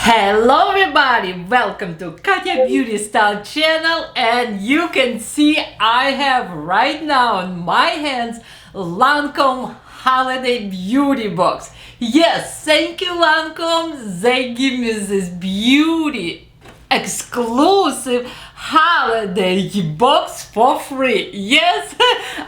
Hello everybody, welcome to Katya Beauty Style channel, and you can see I have right now in my hands Lancome Holiday Beauty Box. Yes, thank you Lancome, they give me this beauty exclusive holiday box for free. Yes,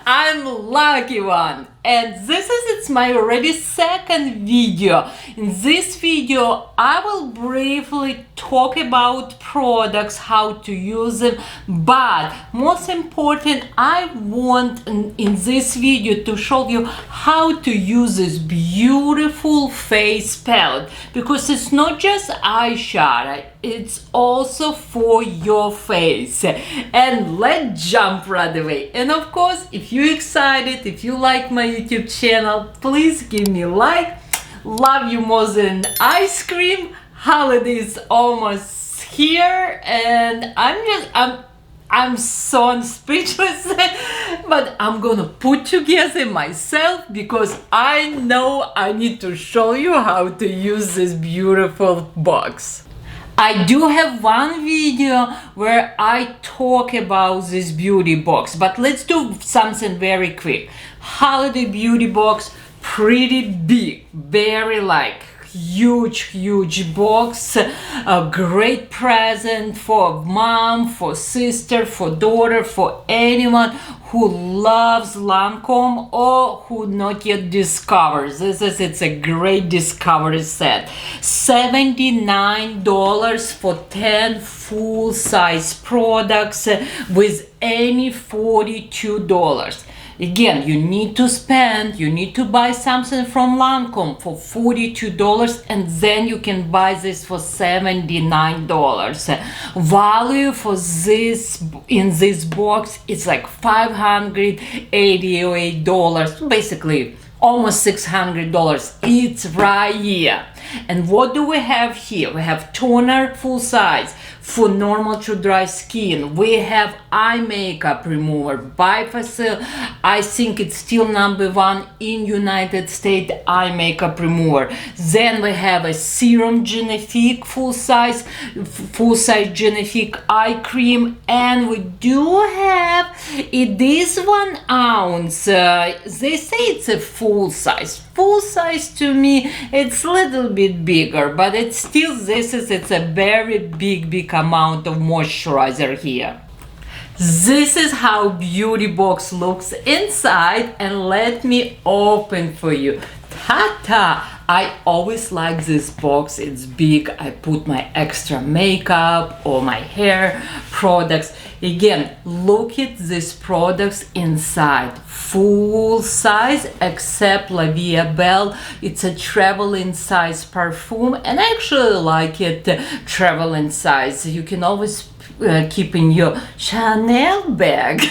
I'm lucky one. And it's my already second video. In this video I will briefly talk about products, how to use them, but most important I want in this video to show you how to use this beautiful face palette, because it's not just eyeshadow, it's also for your face. And let's jump right away. And of course, if you're excited, if you like my YouTube channel, please give me a like. Love you more than ice cream. Holidays almost here, and I'm so speechless, but I'm gonna put together myself because I know I need to show you how to use this beautiful box. I do have one video where I talk about this beauty box, but let's do something very quick. Holiday beauty box, pretty big, very huge box, a great present for mom, for sister, for daughter, for anyone who loves Lancome or who not yet discovers. It's a great discovery set. $79 for 10 full-size products with any $42. Again, you need to buy something from Lancome for $42, and then you can buy this for $79. Value for this in this box is like $588, basically almost $600. It's right here. And what do we have here? We have toner full size for normal to dry skin. We have eye makeup remover by Facil. I think it's still #1 in United States eye makeup remover. Then we have a serum Genifique full size Genifique eye cream, and we do have it is 1 ounce. They say it's a full size. Full size to me it's a little bit bigger, but it's still it's a very big amount of moisturizer here. This is how beauty box looks inside, and let me open for you. Ta-ta! I always like this box. It's big. I put my extra makeup or my hair products. Again, look at these products inside. Full size except La Vie Belle. It's a traveling size perfume, and I actually like it traveling size. You can always keep in your Chanel bag.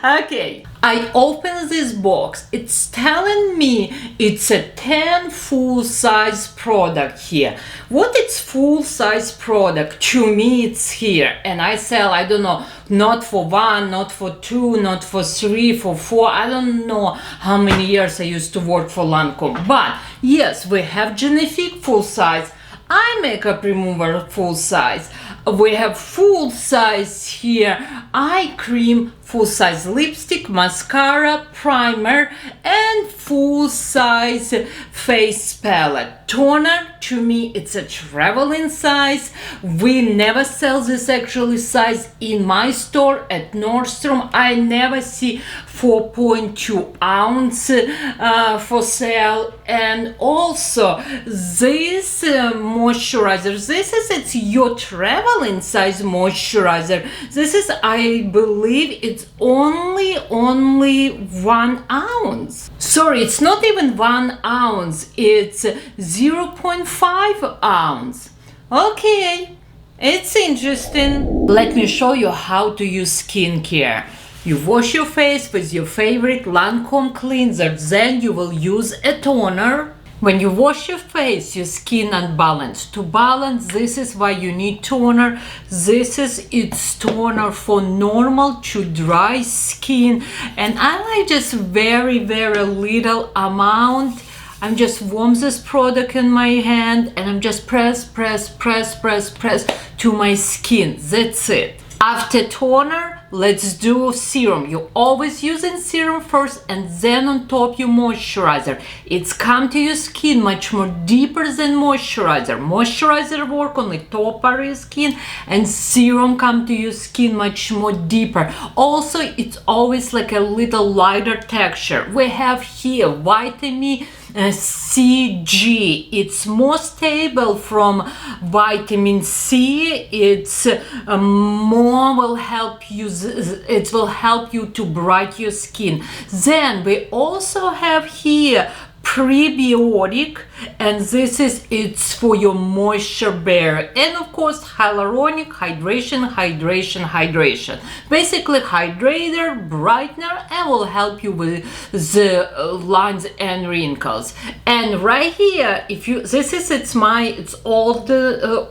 Okay, I open this box. It's telling me it's a 10 full-size product here. What is full-size product? To me, it's here. And I sell, I don't know, not for 1, not for 2, not for 3, for 4. I don't know how many years I used to work for Lancome. But yes, we have Genifique full-size, eye makeup remover full-size. We have full-size here eye cream, full-size lipstick, mascara, primer, and full-size face palette. Toner, to me, it's a traveling size. We never sell this actually size in my store at Nordstrom. I never see 4.2 ounce for sale. And also this moisturizer, it's your traveling size moisturizer. This is, I believe it's only 1 ounce. Sorry, it's not even 1 ounce, it's 0.5 ounce. Okay, it's interesting. Let me show you how to use skincare. You wash your face with your favorite Lancome cleanser, then you will use a toner. When you wash your face, your skin unbalanced. To balance, this is why you need toner. This is its toner for normal to dry skin. And I like just very little amount. I'm just warm this product in my hand and I'm just press to my skin. That's it. After toner, let's do serum. You're always using serum first and then on top your moisturizer. It's come to your skin much more deeper than moisturizer. Moisturizer work on the top part of your skin and serum come to your skin much more deeper. Also, it's always like a little lighter texture. We have here vitamin C, G. It's more stable from vitamin C. It's more will help you. It will help you to brighten your skin. Then we also have here prebiotic, and this is it's for your moisture barrier, and of course hyaluronic hydration. Basically hydrator, brightener, and will help you with the lines and wrinkles. And right here, if you it's old,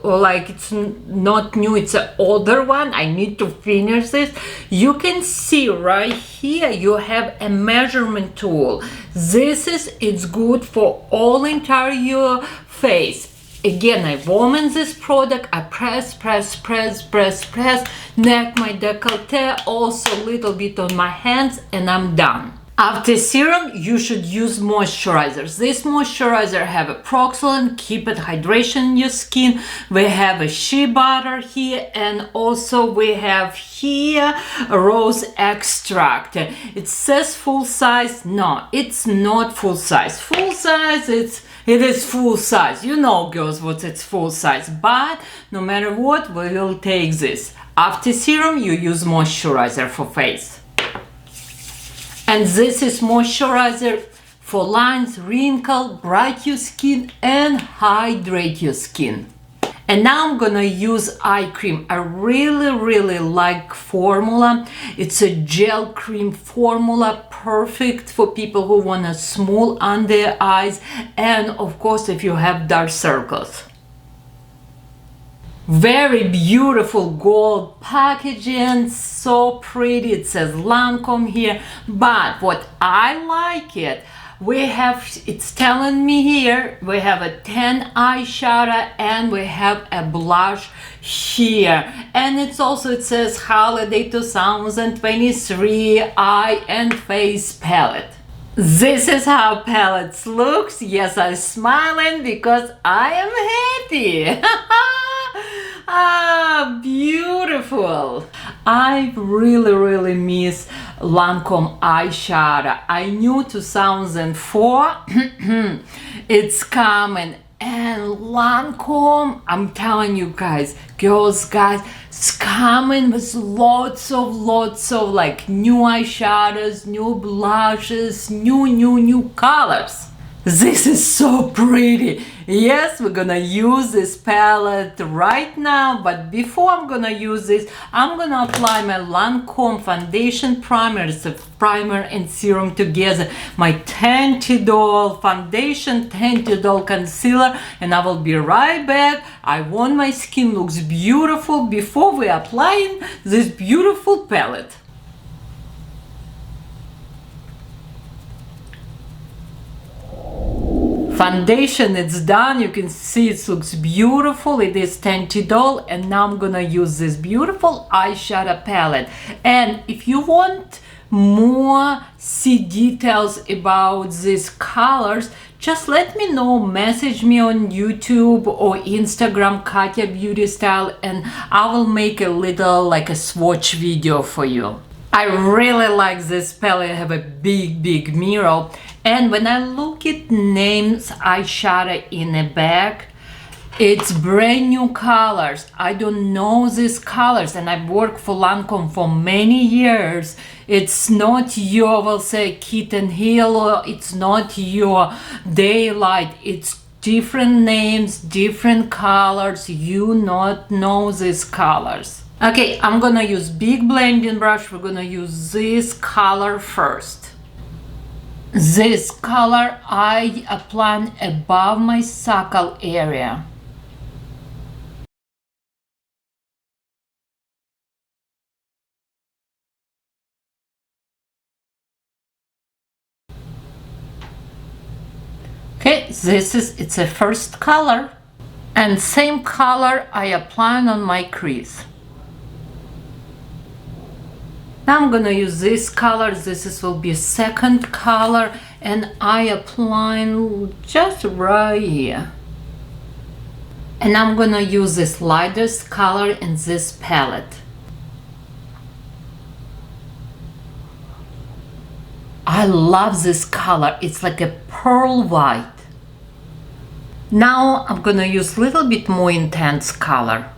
like it's not new, it's an older one. I need to finish this. You can see right here you have a measurement tool. It's good for all entire your face. Again, I warm in this product, I press, neck, my décolleté, also a little bit on my hands, and I'm done. After serum, you should use moisturizers. This moisturizer have a Proxolane, keep it hydration in your skin. We have a shea butter here, and also we have here a rose extract. It says full size. No, it's not full size. Full size, it is full size. You know, girls, what it's full size. But no matter what, we will take this. After serum, you use moisturizer for face. And this is moisturizer for lines, wrinkle, bright your skin, and hydrate your skin. And now I'm gonna use eye cream. I really like formula. It's a gel cream formula, perfect for people who want to smooth under their eyes, and of course if you have dark circles. Very beautiful gold packaging, so pretty. It says Lancome here, but what I like it, it's telling me here we have a 10 eyeshadow and we have a blush here, and it says Holiday 2023 eye and face palette. This is how palettes looks. Yes, I'm smiling because I am happy. Ah, beautiful. I really miss Lancome eyeshadow. I knew 2004 it's coming, and Lancome, I'm telling you guys, girls, guys, it's coming with lots of like new eyeshadows, new blushes, new colors. This is so pretty. Yes, we're gonna use this palette right now, but before I'm gonna use this, I'm gonna apply my Lancome foundation primer. It's a primer and serum together. My $20 foundation, $20 concealer, and I will be right back. I want my skin looks beautiful before we applying this beautiful palette. Foundation, it's done. You can see it looks beautiful. It is $20, and now I'm gonna use this beautiful eyeshadow palette. And if you want more see details about these colors, just let me know, message me on YouTube or Instagram, Katya Beauty Style, and I will make a little like a swatch video for you. I really like this palette. I have a big mirror, and when I look at names eyeshadow in the back, it's brand new colors. I don't know these colors, and I've worked for Lancome for many years. It's not your, we'll say, Kitten Hill, or it's not your Daylight. It's different names, different colors. You not know these colors. Okay, I'm gonna use big blending brush. We're gonna use this color first. This color I apply above my suckle area. Okay, it's a first color. And same color I apply on my crease. Now I'm gonna use this color. Will be a second color, and I apply just right here. And I'm gonna use this lightest color in this palette. I love this color. It's like a pearl white. Now I'm gonna use a little bit more intense color.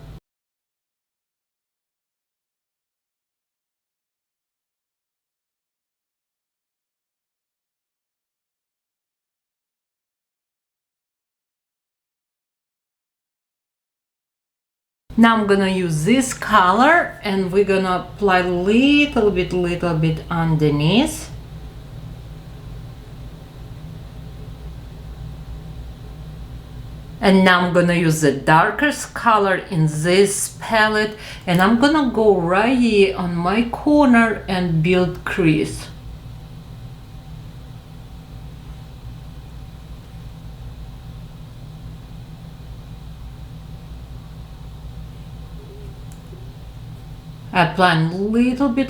Now I'm gonna use this color and we're gonna apply a little bit underneath. And now I'm gonna use the darkest color in this palette, and I'm gonna go right here on my corner and build crease. I apply a little bit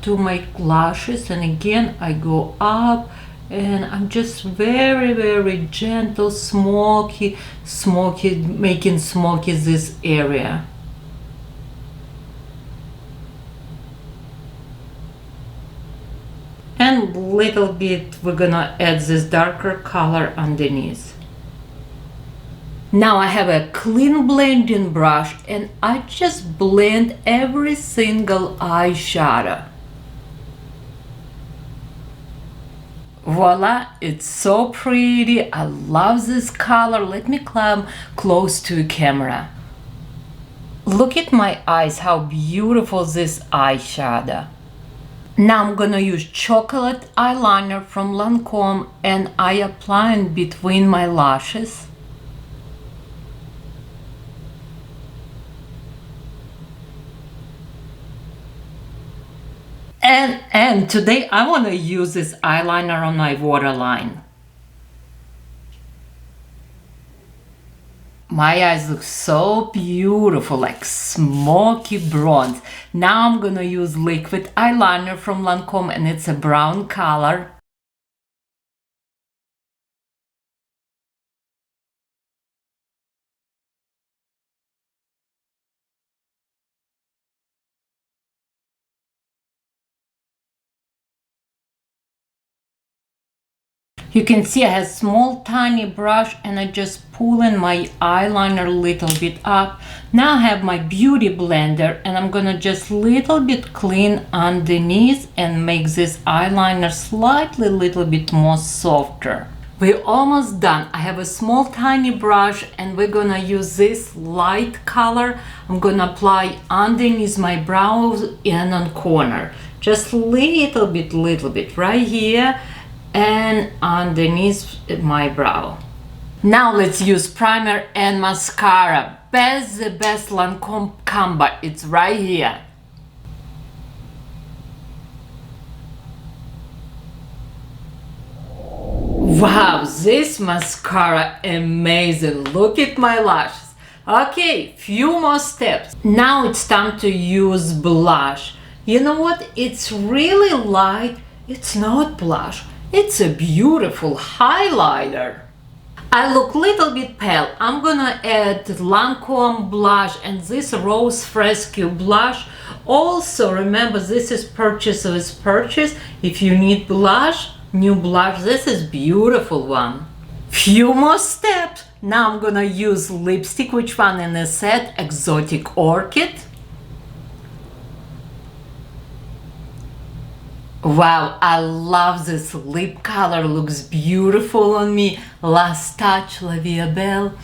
to my lashes, and again I go up. And I'm just very gentle, smoky, making smoky this area. And little bit we're gonna add this darker color underneath. Now I have a clean blending brush and I just blend every single eyeshadow. Voila, it's so pretty. I love this color. Let me come close to the camera. Look at my eyes, how beautiful this eyeshadow. Now I'm gonna use chocolate eyeliner from Lancome and I apply it between my lashes. And today I want to use this eyeliner on my waterline. My eyes look so beautiful, like smoky bronze. Now I'm gonna use liquid eyeliner from Lancome and it's a brown color. You can see I have small tiny brush and I just pull in my eyeliner a little bit up. Now I have my beauty blender and I'm gonna just little bit clean underneath and make this eyeliner slightly little bit more softer. We're almost done. I have a small tiny brush and we're gonna use this light color. I'm gonna apply underneath my brows and on corner. Just little bit right here and underneath my brow. Now let's use primer and mascara. The best Lancome combo. It's right here. Wow, this mascara amazing. Look at my lashes. Okay, few more steps. Now it's time to use blush. You know what? It's really light. It's not blush. It's a beautiful highlighter. I look little bit pale. I'm gonna add Lancome blush and this Rose Fresco blush. Also remember, this is purchase with purchase. If you need blush, new blush, this is beautiful one. Few more steps. Now I'm gonna use lipstick. Which one in the set? Exotic Orchid. Wow, I love this lip color, looks beautiful on me. Last touch, La Vie Belle.